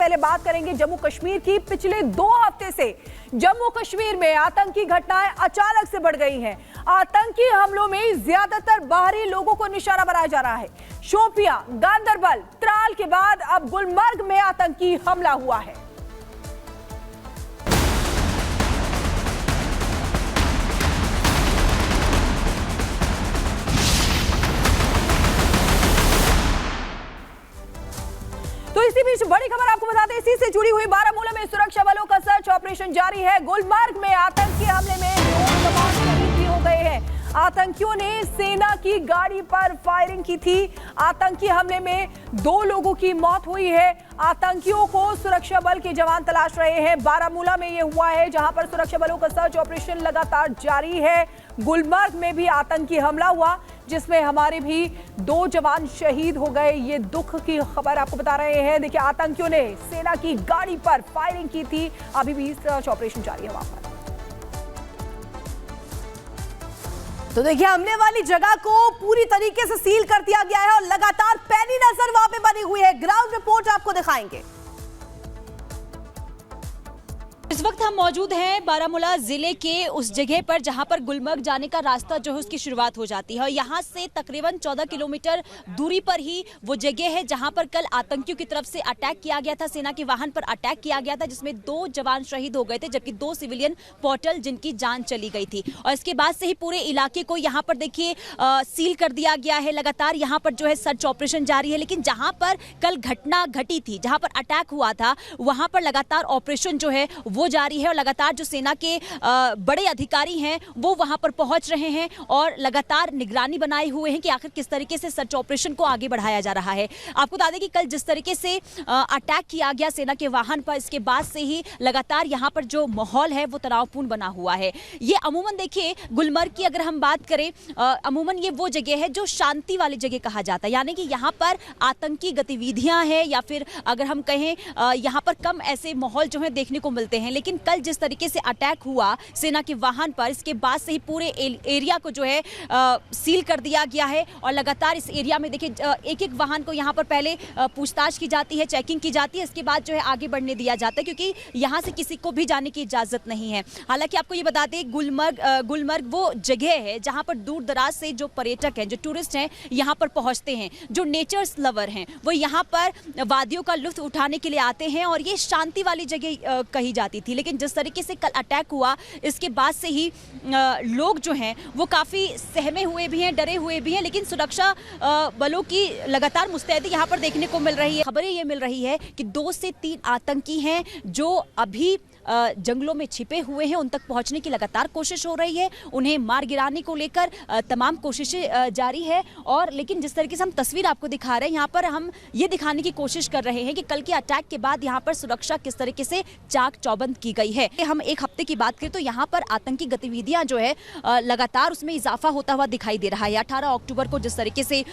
पहले बात करेंगे जम्मू कश्मीर की। पिछले 2 हफ्ते से जम्मू कश्मीर में आतंकी घटनाएं अचानक से बढ़ गई हैं। आतंकी हमलों में ज्यादातर बाहरी लोगों को निशाना बनाया जा रहा है। शोपियां, गांदरबल, त्राल के बाद अब गुलमर्ग में आतंकी हमला हुआ है। तो इसी बीच बड़ी खबर आपको बता दें, इसी से जुड़ी हुई बारामूला में सुरक्षा बलों का सर्च ऑपरेशन जारी है। गुलमर्ग में आतंकी हमले में 2 जवान शहीद हो गए हैं। आतंकियों ने सेना की गाड़ी पर फायरिंग की थी। आतंकी हमले में 2 लोगों की मौत हुई है। आतंकियों को सुरक्षा बल के जवान तलाश रहे हैं। बारामूला में यह हुआ है जहां पर सुरक्षा बलों का सर्च ऑपरेशन लगातार जारी है। गुलमर्ग में भी आतंकी हमला हुआ जिसमें हमारे भी 2 जवान शहीद हो गए। ये दुख की खबर आपको बता रहे हैं। देखिए, आतंकियों ने सेना की गाड़ी पर फायरिंग की थी। अभी भी सर्च ऑपरेशन जारी है वहां पर। तो देखिए, हमले वाली जगह को पूरी तरीके से सील कर दिया गया है और लगातार पैनी नजर वहां पे बनी हुई है। ग्राउंड रिपोर्ट आपको दिखाएंगे। इस वक्त हम मौजूद हैं बारामूला जिले के उस जगह पर जहां पर गुलमर्ग जाने का रास्ता जो है उसकी शुरुआत हो जाती है और यहां से तकरीबन 14 किलोमीटर दूरी पर ही वो जगह है जहां पर कल आतंकियों की तरफ से अटैक किया गया था। सेना के वाहन पर अटैक किया गया था जिसमें 2 जवान शहीद हो गए थे जबकि 2 सिविलियन पोर्टल जिनकी जान चली गई थी। और इसके बाद से ही पूरे इलाके को यहाँ पर देखिए सील कर दिया गया है। लगातार यहाँ पर जो है सर्च ऑपरेशन जारी है। लेकिन जहाँ पर कल घटना घटी थी, जहाँ पर अटैक हुआ था, वहाँ पर लगातार ऑपरेशन जो है वो जारी है और लगातार जो सेना के बड़े अधिकारी हैं वो वहां पर पहुंच रहे हैं और लगातार निगरानी बनाए हुए हैं कि आखिर किस तरीके से सर्च ऑपरेशन को आगे बढ़ाया जा रहा है। आपको बता दें कि कल जिस तरीके से अटैक किया गया सेना के वाहन पर, इसके बाद से ही लगातार यहां पर जो माहौल है वो तनावपूर्ण बना हुआ है। ये अमूमन देखिए गुलमर्ग की अगर हम बात करें, अमूमन ये वो जगह है जो शांति वाली जगह कहा जाता है, यानी कि यहाँ पर आतंकी गतिविधियां हैं या फिर अगर हम कहें यहाँ पर कम ऐसे माहौल जो है देखने को मिलते हैं। लेकिन कल जिस तरीके से अटैक हुआ सेना के वाहन पर, इसके बाद से ही पूरे एरिया को जो है सील कर दिया गया है और लगातार इस एरिया में देखिए एक-एक वाहन को यहाँ पर पहले पूछताछ की जाती है, चेकिंग की जाती है, इसके बाद जो है आगे बढ़ने दिया जाता है क्योंकि यहाँ से किसी को भी जाने की इजाजत नहीं है। हालांकि आपको ये बता दें गुलमर्ग वो जगह है जहाँ पर दूर दराज से जो पर्यटक हैं, जो टूरिस्ट हैं, यहाँ पर पहुँचते हैं, जो नेचर्स लवर हैं वो यहाँ पर वादियों का लुत्फ उठाने के लिए आते हैं और ये शांति वाली जगह कही जाती थी। लेकिन जिस तरीके से कल अटैक हुआ इसके बाद से ही लोग जो हैं वो काफ़ी सहमे हुए भी हैं, डरे हुए भी हैं। लेकिन सुरक्षा बलों की लगातार मुस्तैदी यहाँ पर देखने को मिल रही है। खबरें ये मिल रही है कि 2 से 3 आतंकी हैं जो अभी जंगलों में छिपे हुए हैं, उन तक पहुंचने की लगातार कोशिश हो रही है। उन्हें मार गिराने को लेकर तमाम कोशिशें जारी है। और लेकिन जिस तरीके से हम तस्वीर आपको दिखा रहे हैं, यहाँ पर हम ये दिखाने की कोशिश कर रहे हैं कि कल के अटैक के बाद यहाँ पर सुरक्षा किस तरीके से चाक चौबंद की गई है। हम 1 हफ्ते की बात करें तो यहाँ पर आतंकी गतिविधियाँ जो है लगातार उसमें इजाफा होता हुआ दिखाई दे रहा है। 18 अक्टूबर को जिस तरीके से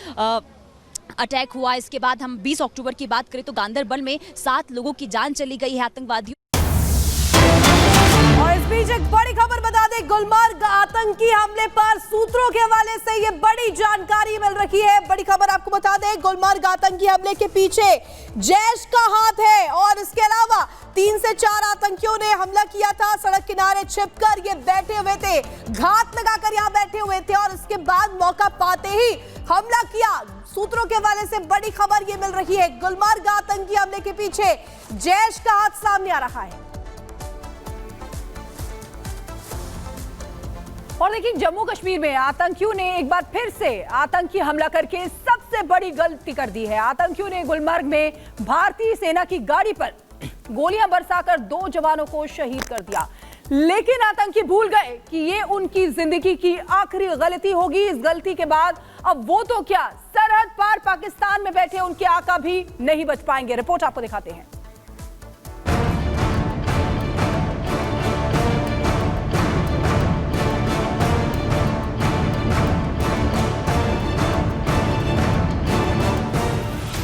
अटैक हुआ, इसके बाद हम 20 अक्टूबर की बात करें तो गांदरबल में 7 लोगों की जान चली गई है आतंकवादियों। और इस बीच एक बड़ी खबर बता दें, गुलमर्ग आतंकी हमले पर सूत्रों के हवाले से ये बड़ी जानकारी मिल रही है। बड़ी खबर आपको बता दें, गुलमर्ग आतंकी हमले के पीछे जैश का हाथ है और इसके अलावा 3 से 4 आतंकियों ने हमला किया था। सड़क किनारे छिपकर ये बैठे हुए थे, घात लगाकर यहाँ बैठे हुए थे और इसके बाद मौका पाते ही हमला किया। सूत्रों के हवाले से बड़ी खबर ये मिल रही है, गुलमर्ग आतंकी हमले के पीछे जैश का हाथ सामने आ रहा है। और देखिए, जम्मू कश्मीर में आतंकियों ने एक बार फिर से आतंकी हमला करके सबसे बड़ी गलती कर दी है। आतंकियों ने गुलमर्ग में भारतीय सेना की गाड़ी पर गोलियां बरसाकर 2 जवानों को शहीद कर दिया। लेकिन आतंकी भूल गए कि ये उनकी जिंदगी की आखिरी गलती होगी। इस गलती के बाद अब वो तो क्या, सरहद पार पाकिस्तान में बैठे उनके आका भी नहीं बच पाएंगे। रिपोर्ट आपको दिखाते हैं।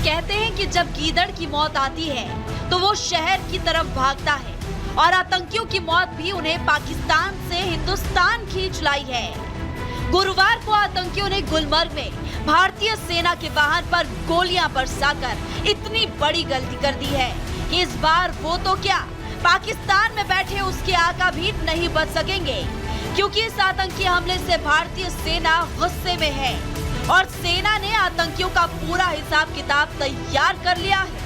कहते हैं कि जब गीदड़ की मौत आती है तो वो शहर की तरफ भागता है और आतंकियों की मौत भी उन्हें पाकिस्तान से हिंदुस्तान खींच लाई है। गुरुवार को आतंकियों ने गुलमर्ग में भारतीय सेना के वाहन पर गोलियां बरसाकर इतनी बड़ी गलती कर दी है कि इस बार वो तो क्या, पाकिस्तान में बैठे उसके आका भी नहीं बच सकेंगे, क्योंकि इस आतंकी हमले से भारतीय सेना गुस्से में है और सेना ने आतंकियों का पूरा हिसाब किताब तैयार कर लिया है।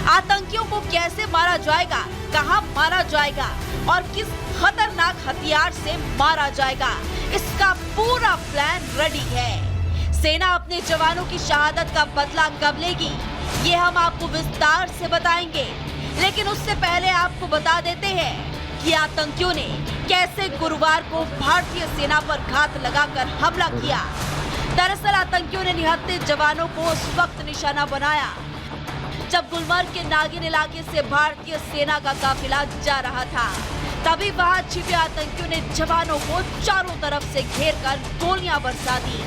आतंकियों को कैसे मारा जाएगा, कहां मारा जाएगा और किस खतरनाक हथियार से मारा जाएगा, इसका पूरा प्लान रेडी है। सेना अपने जवानों की शहादत का बदला कब लेगी, ये हम आपको विस्तार से बताएंगे, लेकिन उससे पहले आपको बता देते हैं कि आतंकियों ने कैसे गुरुवार को भारतीय सेना पर घात लगाकर हमला किया। दरअसल आतंकियों ने निहत्थे जवानों को उस वक्त निशाना बनाया जब गुलमर्ग के नागिन इलाके से भारतीय सेना का काफिला जा रहा था। तभी वहां छिपे आतंकियों ने जवानों को चारों तरफ से घेरकर गोलियां बरसा दी।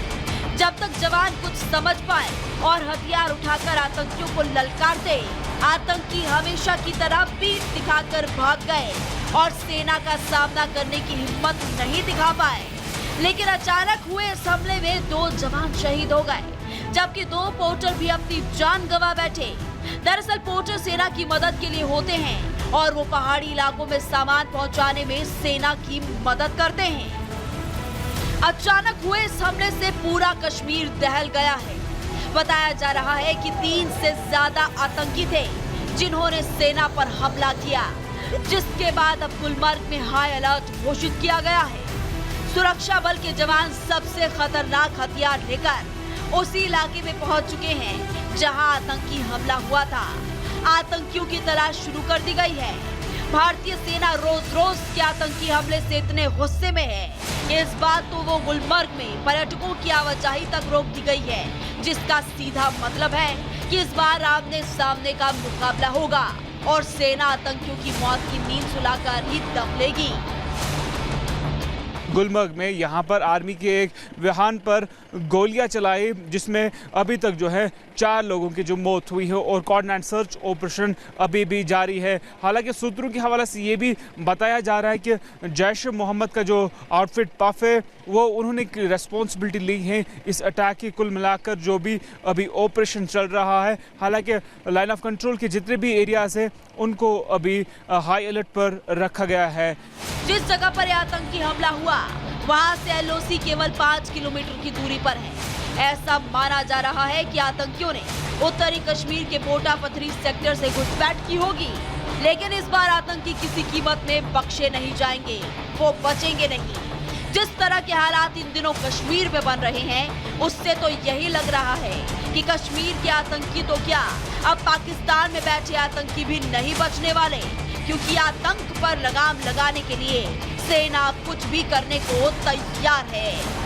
जब तक जवान कुछ समझ पाए और हथियार उठाकर आतंकियों को ललकारते, आतंकी हमेशा की तरह पीठ दिखाकर भाग गए और सेना का सामना करने की हिम्मत नहीं दिखा पाए। लेकिन अचानक हुए इस हमले में 2 जवान शहीद हो गए, जबकि 2 पोर्टर भी अपनी जान गंवा बैठे। दरअसल पोर्टर सेना की मदद के लिए होते हैं और वो पहाड़ी इलाकों में सामान पहुंचाने में सेना की मदद करते हैं। अचानक हुए इस हमले से पूरा कश्मीर दहल गया है। बताया जा रहा है कि 3 से ज्यादा आतंकी थे जिन्होंने सेना पर हमला किया, जिसके बाद अब गुलमर्ग में हाई अलर्ट घोषित किया गया है। सुरक्षा बल के जवान सबसे खतरनाक हथियार लेकर उसी इलाके में पहुंच चुके हैं जहां आतंकी हमला हुआ था। आतंकियों की तलाश शुरू कर दी गई है। भारतीय सेना रोज रोज के आतंकी हमले से इतने गुस्से में है कि इस बार तो वो गुलमर्ग में पर्यटकों की आवाजाही तक रोक दी गई है, जिसका सीधा मतलब है कि इस बार आमने सामने का मुकाबला होगा और सेना आतंकियों की मौत की नींद सुलाकर ही दम लेगी। गुलमर्ग में यहाँ पर आर्मी के एक वाहन पर गोलियां चलाई, जिसमें अभी तक जो है 4 लोगों की जो मौत हुई है और कॉर्डिनेट सर्च ऑपरेशन अभी भी जारी है। हालांकि सूत्रों के हवाले से ये भी बताया जा रहा है कि जैश ए मोहम्मद का जो आउटफिट पफ है वो उन्होंने रिस्पॉन्सिबिलिटी ली है इस अटैक की। कुल मिलाकर जो भी अभी ऑपरेशन चल रहा है, हालांकि लाइन ऑफ कंट्रोल के जितने भी एरियाज हैं उनको अभी हाई अलर्ट पर रखा गया है। जिस जगह पर आतंकी हमला हुआ वहां से एलओसी केवल 5 किलोमीटर की दूरी पर है। ऐसा माना जा रहा है कि आतंकियों ने उत्तरी कश्मीर के बोटा पथरी सेक्टर से घुसपैठ की होगी, लेकिन इस बार आतंकी किसी कीमत में बख्शे नहीं जाएंगे, वो बचेंगे नहीं। जिस तरह के हालात इन दिनों कश्मीर में बन रहे हैं, उससे तो यही लग रहा है कि कश्मीर के आतंकी तो क्या, अब पाकिस्तान में बैठे आतंकी भी नहीं बचने वाले, क्योंकि आतंक पर लगाम लगाने के लिए सेना कुछ भी करने को तैयार है।